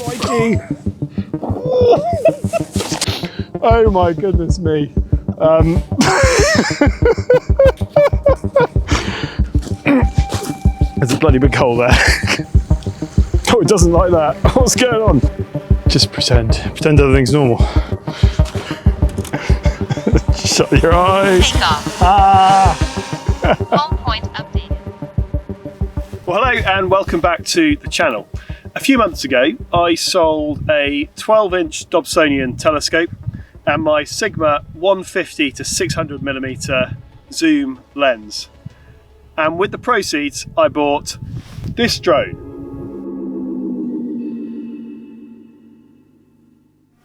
Crikey! Oh my goodness me. There's a bloody big hole there. Oh, it doesn't like that. What's going on? Just pretend everything's normal. Shut your eyes. Take off. Home point updated. Well, hello and welcome back to the channel. A few months ago, I sold a 12-inch Dobsonian telescope and my Sigma 150 to 600mm zoom lens. And with the proceeds, I bought this drone.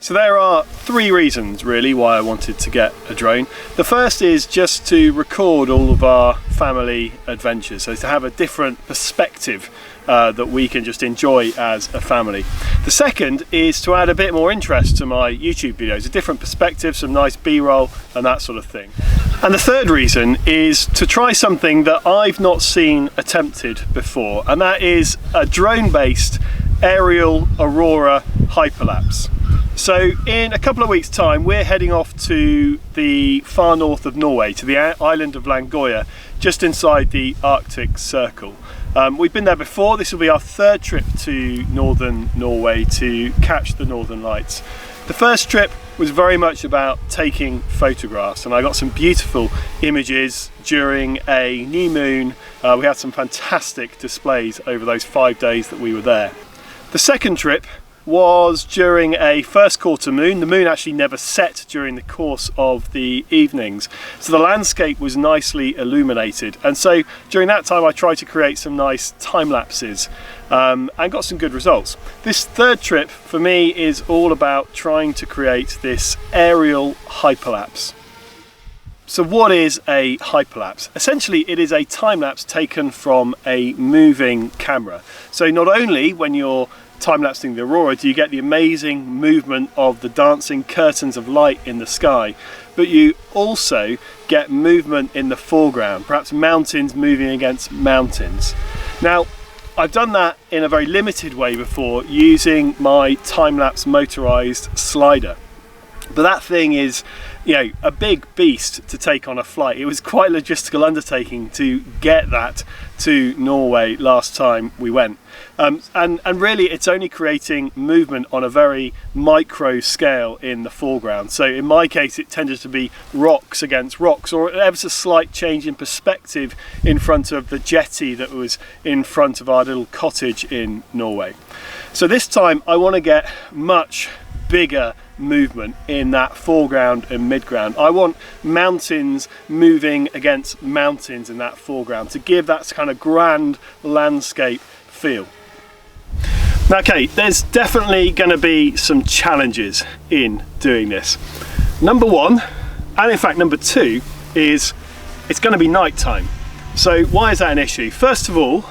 So there are three reasons really why I wanted to get a drone. The first is just to record all of our family adventures, so to have a different perspective that we can just enjoy as a family. The second is to add a bit more interest to my YouTube videos, a different perspective, some nice B-roll and that sort of thing. And the third reason is to try something that I've not seen attempted before, and that is a drone-based aerial AURORA hyperlapse. So in a couple of weeks' time, we're heading off to the far north of Norway, to the island of Langøya, just inside the Arctic Circle. We've been there before. This will be our third trip to northern Norway to catch the northern lights. The first trip was very much about taking photographs, and I got some beautiful images during a new moon. We had some fantastic displays over those 5 days that we were there. The second trip was during a first quarter moon. The moon actually never set during the course of the evenings, so the landscape was nicely illuminated, and so during that time I tried to create some nice time lapses and got some good results. This third trip for me is all about trying to create this aerial hyperlapse. So what is a hyperlapse? Essentially it is a time lapse taken from a moving camera. So not only when you're time-lapsing the aurora do you get the amazing movement of the dancing curtains of light in the sky, but you also get movement in the foreground, perhaps mountains moving against mountains. Now, I've done that in a very limited way before using my time-lapse motorized slider. But that thing is, you know, a big beast to take on a flight. It was quite a logistical undertaking to get that to Norway last time we went. And really it's only creating movement on a very micro scale in the foreground. So in my case it tended to be rocks against rocks, or ever so slight change in perspective in front of the jetty that was in front of our little cottage in Norway. So this time I want to get much bigger movement in that foreground and midground. I want mountains moving against mountains in that foreground to give that kind of grand landscape feel. Okay, there's definitely going to be some challenges in doing this. Number one, and in fact number two, is it's going to be night time. So why is that an issue? First of all,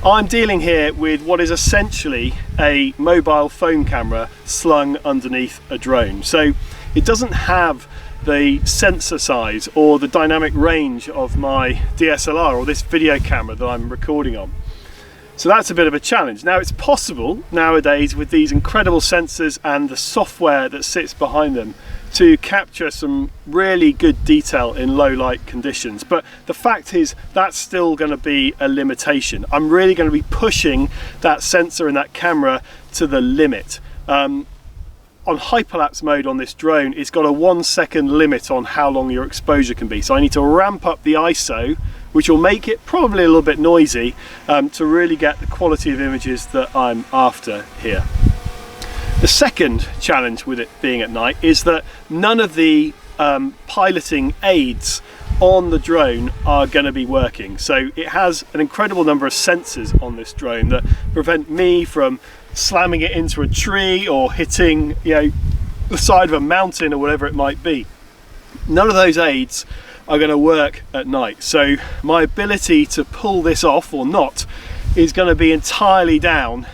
I'm dealing here with what is essentially a mobile phone camera slung underneath a drone. So it doesn't have the sensor size or the dynamic range of my DSLR or this video camera that I'm recording on. So that's a bit of a challenge. Now it's possible nowadays with these incredible sensors and the software that sits behind them to capture some really good detail in low light conditions, but the fact is that's still going to be a limitation. I'm really going to be pushing that sensor and that camera to the limit. On hyperlapse mode on this drone, it's got a 1 second limit on how long your exposure can be, so I need to ramp up the ISO, which will make it probably a little bit noisy, to really get the quality of images that I'm after here. The second challenge with it being at night is that none of the piloting aids on the drone are going to be working. So it has an incredible number of sensors on this drone that prevent me from slamming it into a tree or hitting, you know, the side of a mountain or whatever it might be. None of those aids are going to work at night, so my ability to pull this off or not is going to be entirely down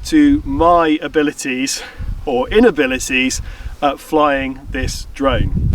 to my abilities or inabilities at flying this drone.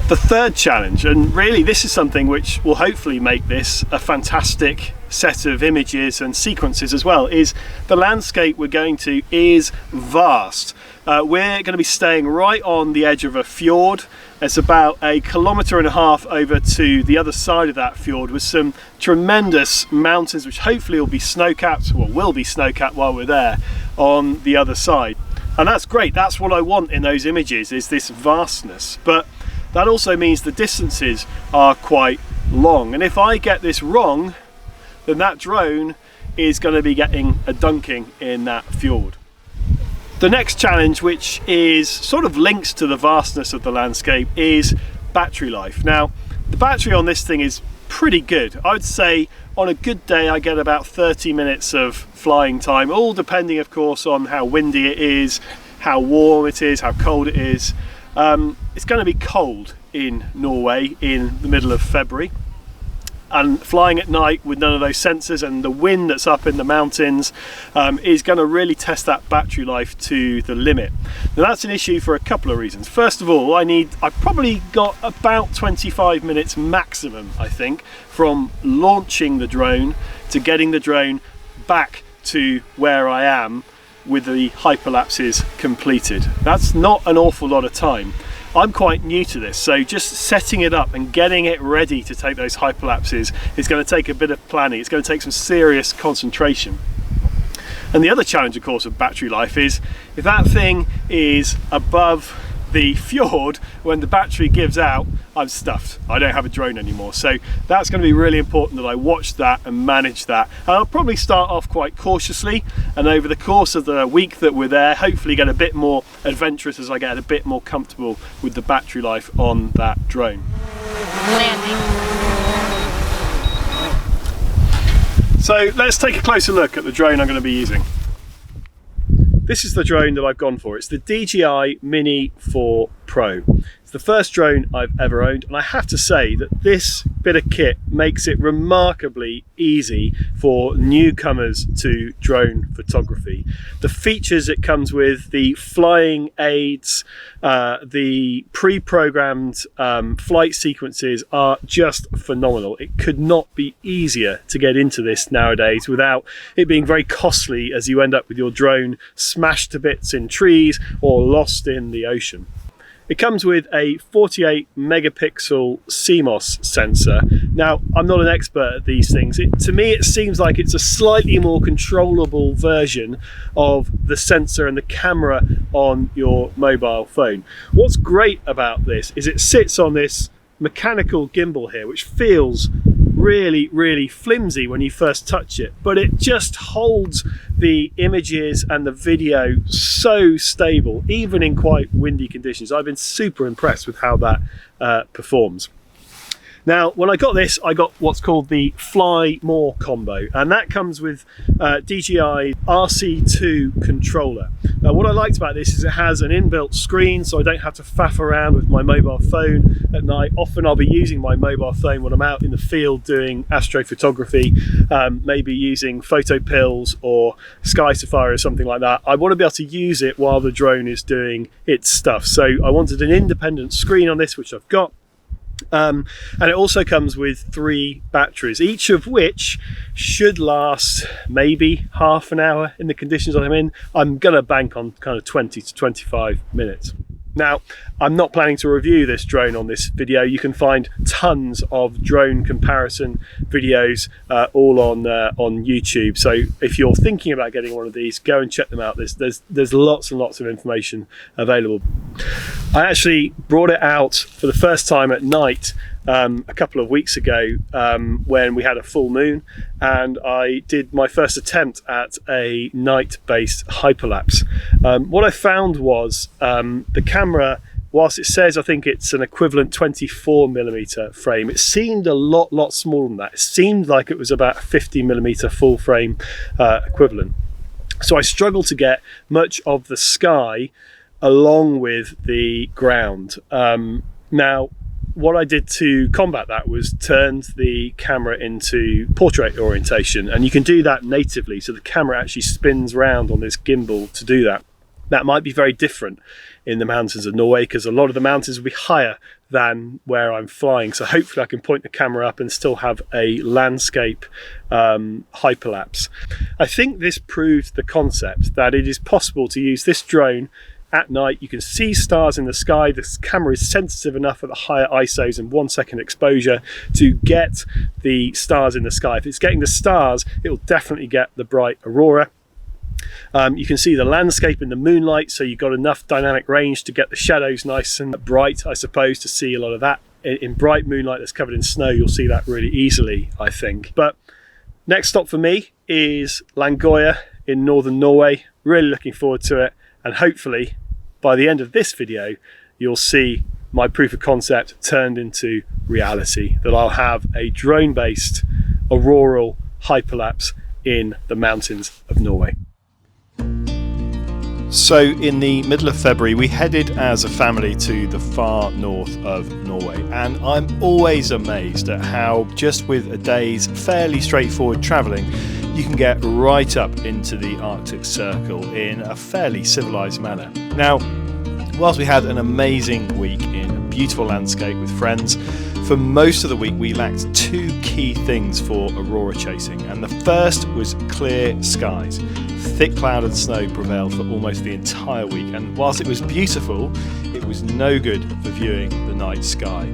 The third challenge, and really this is something which will hopefully make this a fantastic set of images and sequences as well, is the landscape we're going to is vast. We're going to be staying right on the edge of a fjord. It's about 1.5 kilometers over to the other side of that fjord, with some tremendous mountains which hopefully will be snow-capped, or will be snow-capped while we're there, on the other side. And that's great, that's what I want in those images, is this vastness. But that also means the distances are quite long, and if I get this wrong, then that drone is going to be getting a dunking in that fjord. The next challenge, which is sort of linked to the vastness of the landscape, is battery life. Now, the battery on this thing is pretty good. I would say on a good day I get about 30 minutes of flying time, all depending of course on how windy it is, how warm it is, how cold it is. It's going to be cold in Norway in the middle of February, and flying at night with none of those sensors and the wind that's up in the mountains is going to really test that battery life to the limit. Now that's an issue for a couple of reasons. First of all, I've probably got about 25 minutes maximum, I think, from launching the drone to getting the drone back to where I am with the hyperlapses completed. That's not an awful lot of time. I'm quite new to this, so just setting it up and getting it ready to take those hyperlapses is going to take a bit of planning. It's going to take some serious concentration. And the other challenge, of course, of battery life is if that thing is above the fjord, when the battery gives out, I'm stuffed. I don't have a drone anymore. So that's going to be really important that I watch that and manage that. And I'll probably start off quite cautiously, and over the course of the week that we're there, hopefully get a bit more adventurous as I get a bit more comfortable with the battery life on that drone. Landing. So let's take a closer look at the drone I'm going to be using. This is the drone that I've gone for. It's the DJI Mini 4 Pro. It's the first drone I've ever owned, and I have to say that this bit of kit makes it remarkably easy for newcomers to drone photography. The features it comes with, the flying aids, the pre-programmed flight sequences are just phenomenal. It could not be easier to get into this nowadays without it being very costly, as you end up with your drone smashed to bits in trees or lost in the ocean. It comes with a 48 megapixel CMOS sensor. Now, I'm not an expert at these things. To me, it seems like it's a slightly more controllable version of the sensor and the camera on your mobile phone. What's great about this is it sits on this mechanical gimbal here, which feels really flimsy when you first touch it, but it just holds the images and the video so stable, even in quite windy conditions. I've been super impressed with how that performs. Now, when I got this, I got what's called the Fly More combo, and that comes with DJI RC2 controller. Now, what I liked about this is it has an inbuilt screen, so I don't have to faff around with my mobile phone at night. Often I'll be using my mobile phone when I'm out in the field doing astrophotography, maybe using photo pills or Sky Safari or something like that. I want to be able to use it while the drone is doing its stuff. So I wanted an independent screen on this, which I've got. And it also comes with 3 batteries, each of which should last maybe half an hour in the conditions I'm in. I'm going to bank on kind of 20 to 25 minutes. Now, I'm not planning to review this drone on this video. You can find tons of drone comparison videos all on YouTube. So if you're thinking about getting one of these, go and check them out. There's lots and lots of information available. I actually brought it out for the first time at night a couple of weeks ago when we had a full moon, and I did my first attempt at a night-based hyperlapse. What I found was the camera, whilst it says I think it's an equivalent 24mm frame, it seemed a lot smaller than that. It seemed like it was about 50mm full frame equivalent. So I struggled to get much of the sky along with the ground. Now, what I did to combat that was turned the camera into portrait orientation, and you can do that natively, so the camera actually spins round on this gimbal to do that. That might be very different in the mountains of Norway, because a lot of the mountains will be higher than where I'm flying. So hopefully I can point the camera up and still have a landscape hyperlapse. I think this proves the concept that it is possible to use this drone at night. You can see stars in the sky. This camera is sensitive enough at the higher ISOs and 1 second exposure to get the stars in the sky. If it's getting the stars, it will definitely get the bright aurora. You can see the landscape in the moonlight, so you've got enough dynamic range to get the shadows nice and bright, I suppose, to see a lot of that. In bright moonlight that's covered in snow, you'll see that really easily, I think. But next stop for me is Langøya in northern Norway. Really looking forward to it, and hopefully by the end of this video you'll see my proof of concept turned into reality, that I'll have a drone-based auroral hyperlapse in the mountains of Norway. So in the middle of February we headed as a family to the far north of Norway, and I'm always amazed at how just with a day's fairly straightforward travelling you can get right up into the Arctic Circle in a fairly civilised manner. Now, whilst we had an amazing week in a beautiful landscape with friends, for most of the week we lacked two key things for aurora chasing, and the first was clear skies. Thick cloud and snow prevailed for almost the entire week, and whilst it was beautiful, it was no good for viewing the night sky.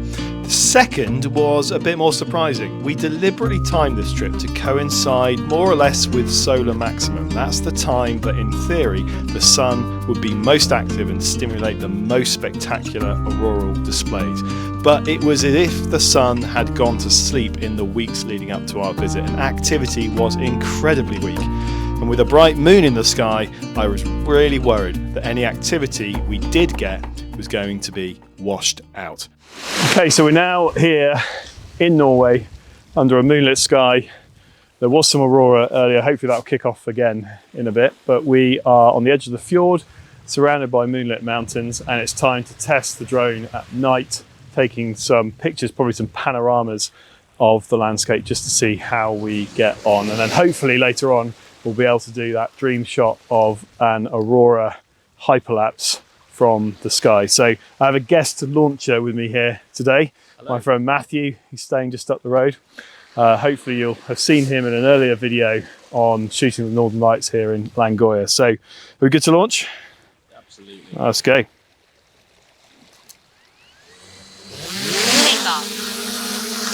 The second was a bit more surprising. We deliberately timed this trip to coincide more or less with solar maximum. That's the time that in theory the sun would be most active and stimulate the most spectacular auroral displays. But it was as if the sun had gone to sleep in the weeks leading up to our visit, and activity was incredibly weak. And with a bright moon in the sky, I was really worried that any activity we did get was going to be washed out. Okay, so we're now here in Norway under a moonlit sky. There was some aurora earlier, hopefully that'll kick off again in a bit, but we are on the edge of the fjord, surrounded by moonlit mountains, and it's time to test the drone at night, taking some pictures, probably some panoramas of the landscape just to see how we get on, and then hopefully later on we'll be able to do that dream shot of an aurora hyperlapse from the sky. So I have a guest launcher with me here today. Hello. My friend Matthew, he's staying just up the road. Hopefully you'll have seen him in an earlier video on shooting the Northern Lights here in Langøya. So are we good to launch? Absolutely. Let's go.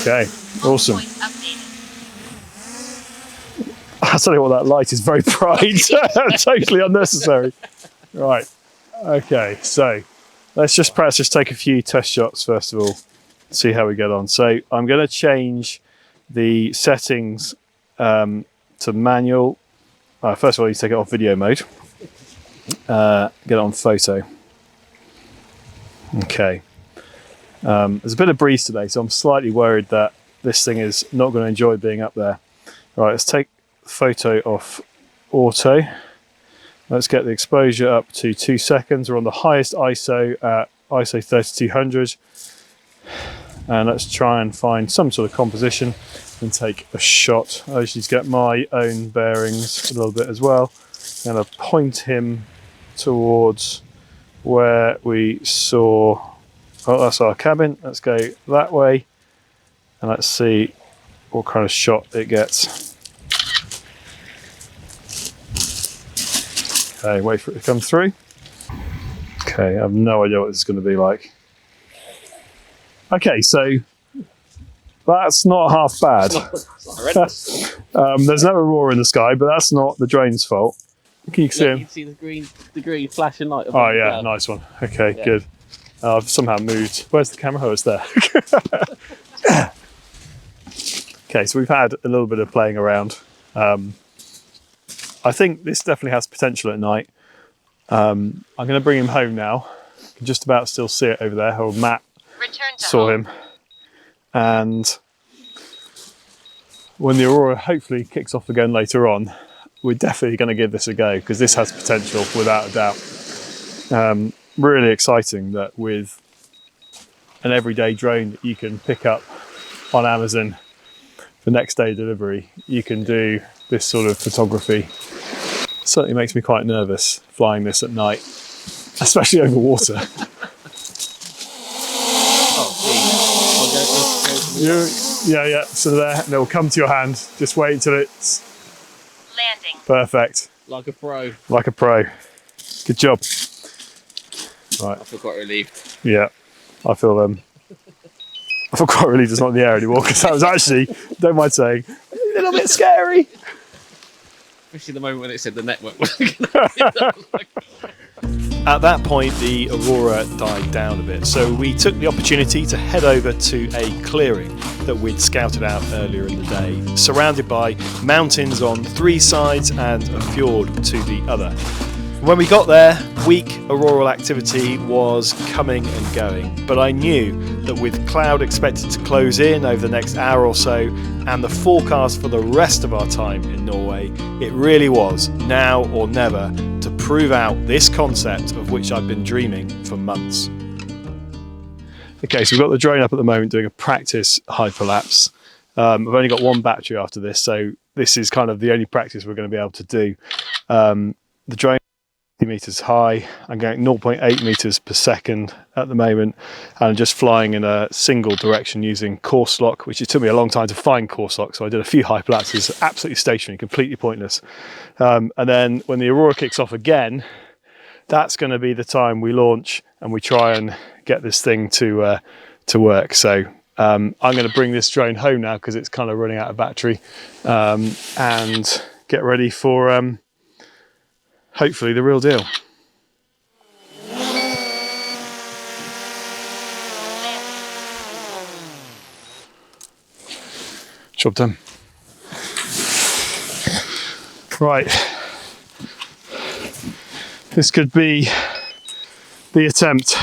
Okay, awesome. I'll tell you what, that light is very bright. Totally unnecessary. Right, okay, so let's just perhaps just take a few test shots first of all, see how we get on. So I'm going to change the settings to manual. First of all, you take it off video mode, get it on photo. Okay, there's a bit of breeze today, so I'm slightly worried that this thing is not going to enjoy being up there. Right, let's take photo off auto. Let's get the exposure up to 2 seconds. We're on the highest ISO at ISO 3200, and let's try and find some sort of composition and take a shot. I usually just get my own bearings a little bit as well. I'm going to point him towards where we saw, oh, that's our cabin. Let's go that way and let's see what kind of shot it gets. Okay, wait for it to come through. Okay, I have no idea what this is going to be like. Okay, so that's not half bad. There's no aurora in the sky, but that's not the drone's fault. Can you see him? You can see the green flashing light. Oh yeah, nice one. Okay, yeah. Good. I've somehow moved. Where's the camera? Oh, it's there. Okay, so we've had a little bit of playing around. I think this definitely has potential at night. I'm going to bring him home now. You can just about still see it over there. Old Matt saw him. And when the aurora hopefully kicks off again later on, we're definitely going to give this a go, because this has potential without a doubt. Really exciting that with an everyday drone that you can pick up on Amazon for next day delivery, you can do this sort of photography. Certainly makes me quite nervous flying this at night, especially over water. Yeah, so there, and it'll come to your hand. Just wait until it's landing. Perfect. Like a pro. Like a pro. Good job. Right. I feel quite relieved. Yeah, I feel quite relieved it's not in the air anymore, because that was actually, don't mind saying, a little bit scary. Especially the moment when it said the network wasn't going to. At that point, the Aurora died down a bit, so we took the opportunity to head over to a clearing that we'd scouted out earlier in the day, surrounded by mountains on 3 sides and a fjord to the other. When we got there, weak auroral activity was coming and going, but I knew that with cloud expected to close in over the next hour or so, and the forecast for the rest of our time in Norway, it really was now or never to prove out this concept of which I've been dreaming for months. Okay, so we've got the drone up at the moment doing a practice hyperlapse. I've only got 1 battery after this, so this is kind of the only practice we're going to be able to do. The drone 50 meters high. I'm going 0.8 meters per second at the moment, and I'm just flying in a single direction using course lock, which it took me a long time to find course lock, so I did a few hyperlapses, absolutely stationary, completely pointless. And then when the Aurora kicks off again, that's going to be the time we launch and we try and get this thing to work. So I'm going to bring this drone home now because it's kind of running out of battery, and get ready for hopefully the real deal. Job done. Right. This could be the attempt.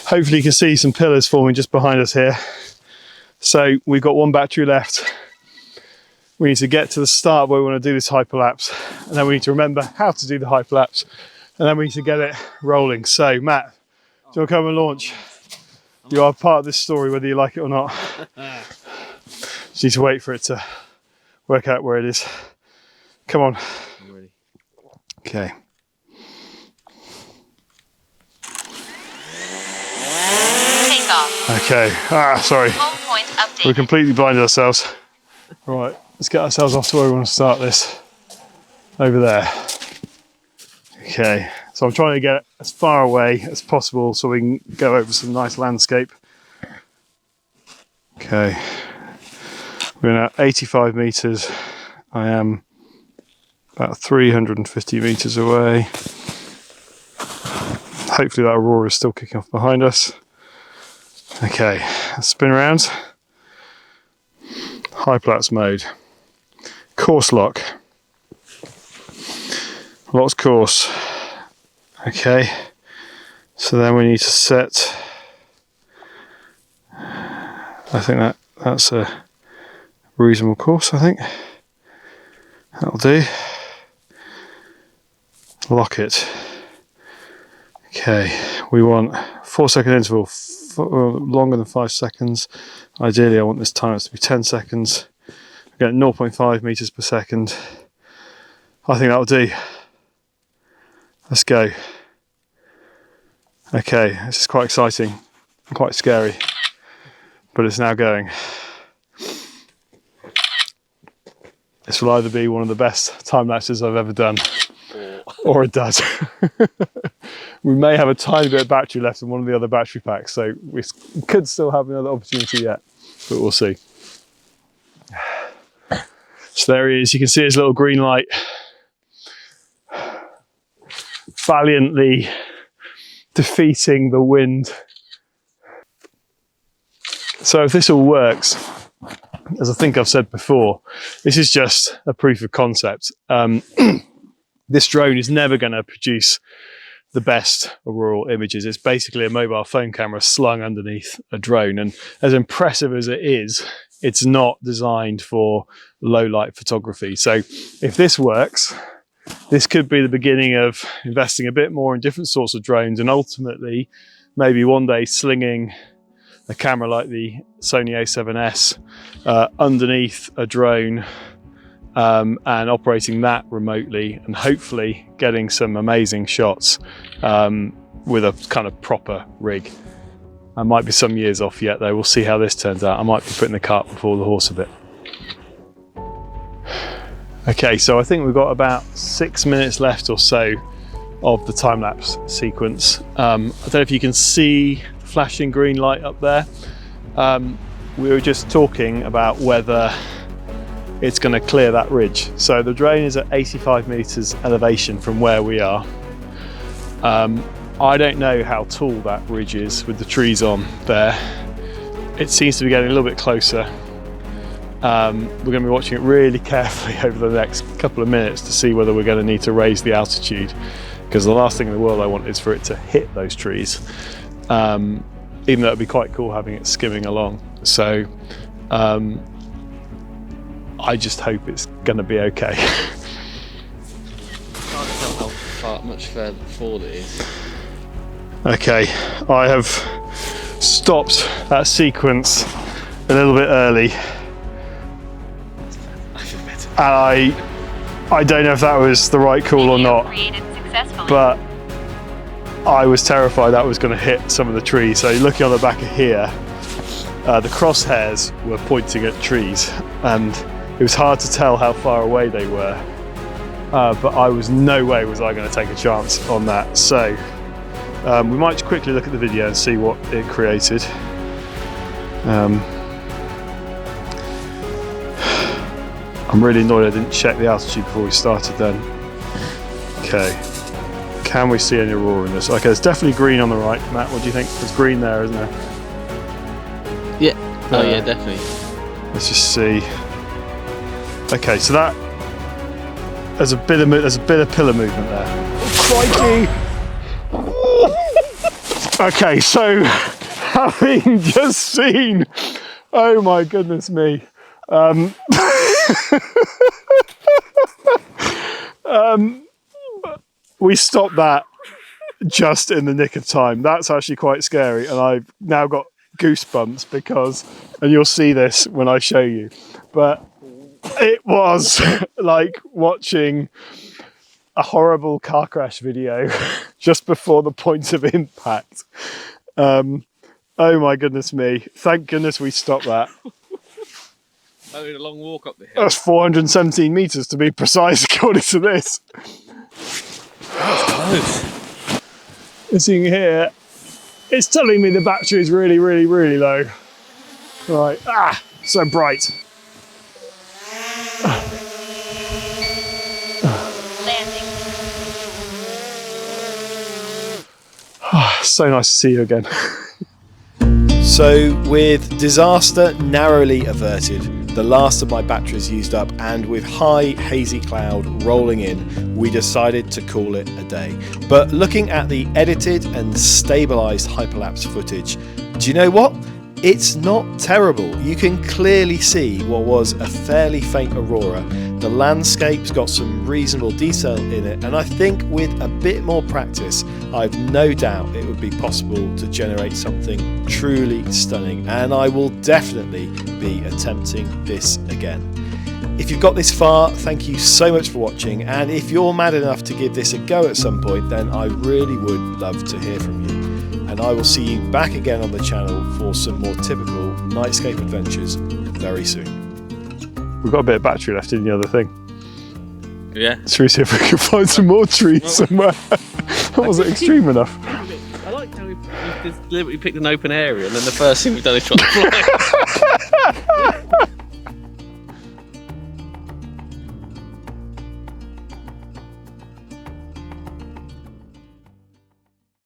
Hopefully you can see some pillars forming just behind us here. So we've got 1 battery left. We need to get to the start where we want to do this hyperlapse, and then we need to remember how to do the hyperlapse, and then we need to get it rolling. So Matt, do you want to come and launch? You are part of this story whether you like it or not. Just need to wait for it to work out where it is. Come on. I'm ready. Okay. Take off. Okay. Sorry. Home point update. We completely blinded ourselves. Right. Let's get ourselves off to where we want to start this. Over there. Okay, so I'm trying to get as far away as possible so we can go over some nice landscape. Okay, we're now 85 meters. I am about 350 meters away. Hopefully that Aurora is still kicking off behind us. Okay, let's spin around. Hyperlapse mode. Course lock. Lock's course. Okay. So then we need to set. I think that's a reasonable course, I think. That'll do. Lock it. Okay. We want 4-second interval, longer than 5 seconds. Ideally I want this time to be 10 seconds. Get 0.5 meters per second. I think that'll do. Let's go. Okay, this is quite exciting, quite scary, but it's now going. This will either be one of the best time lapses I've ever done, or it does. We may have a tiny bit of battery left in one of the other battery packs, so we could still have another opportunity yet, but we'll see. So there he is, you can see his little green light. Valiantly defeating the wind. So if this all works, as I think I've said before, this is just a proof of concept. This drone is never going to produce the best auroral images. It's basically a mobile phone camera slung underneath a drone, and as impressive as it is, it's not designed for low light photography. So if this works, this could be the beginning of investing a bit more in different sorts of drones, and ultimately maybe one day slinging a camera like the Sony A7S underneath a drone and operating that remotely, and hopefully getting some amazing shots with a kind of proper rig. I might be some years off yet though, we'll see how this turns out. I might be putting the cart before the horse a bit. Okay, so I think we've got about 6 minutes left or so of the time-lapse sequence. I don't know if you can see the flashing green light up there. We were just talking about whether it's going to clear that ridge. So the drone is at 85 meters elevation from where we are. I don't know how tall that ridge is with the trees on there. It seems to be getting a little bit closer. We're going to be watching it really carefully over the next couple of minutes to see whether we're going to need to raise the altitude, because the last thing in the world I want is for it to hit those trees, even though it'd be quite cool having it skimming along. So I just hope it's going to be okay. I can't tell how much further forward it is. Okay, I have stopped that sequence a little bit early. I feel better. And I don't know if that was the right call or not, but I was terrified that was going to hit some of the trees. So looking on the back of here, the crosshairs were pointing at trees, and it was hard to tell how far away they were. But I was no way was I going to take a chance on that. So we might quickly look at the video and see what it created. I'm really annoyed I didn't check the altitude before we started then. Okay, can we see any aurora in this? Okay, there's definitely green on the right. Matt, what do you think? There's green there, isn't there? Yeah, oh yeah, definitely. Let's just see. Okay, so that there's a bit of pillar movement there. Oh, crikey! Okay, so having just seen, oh my goodness me, we stopped that just in the nick of time. That's actually quite scary, and I've now got goosebumps because, and you'll see this when I show you, but it was like watching a horrible car crash video just before the point of impact. Oh my goodness me, thank goodness we stopped that. I did a long walk up the hill. That's 417 meters to be precise according to this. That's close. As you can hear, it's telling me the battery is really, really, really low. Right, so bright. Landing. So nice to see you again. So with disaster narrowly averted, the last of my batteries used up, and with high hazy cloud rolling in, we decided to call it a day. But looking at the edited and stabilised hyperlapse footage, do you know what? It's not terrible. You can clearly see what was a fairly faint aurora. The landscape's got some reasonable detail in it, and I think with a bit more practice, I've no doubt it would be possible to generate something truly stunning, and I will definitely be attempting this again. If you've got this far, thank you so much for watching, and if you're mad enough to give this a go at some point, then I really would love to hear from you. And I will see you back again on the channel for some more typical Nightscape adventures very soon. We've got a bit of battery left in the other thing. Yeah. Should we see if we can find some more trees somewhere? That wasn't extreme enough. I like how we deliberately picked an open area, and then the first thing we've done is try to fly.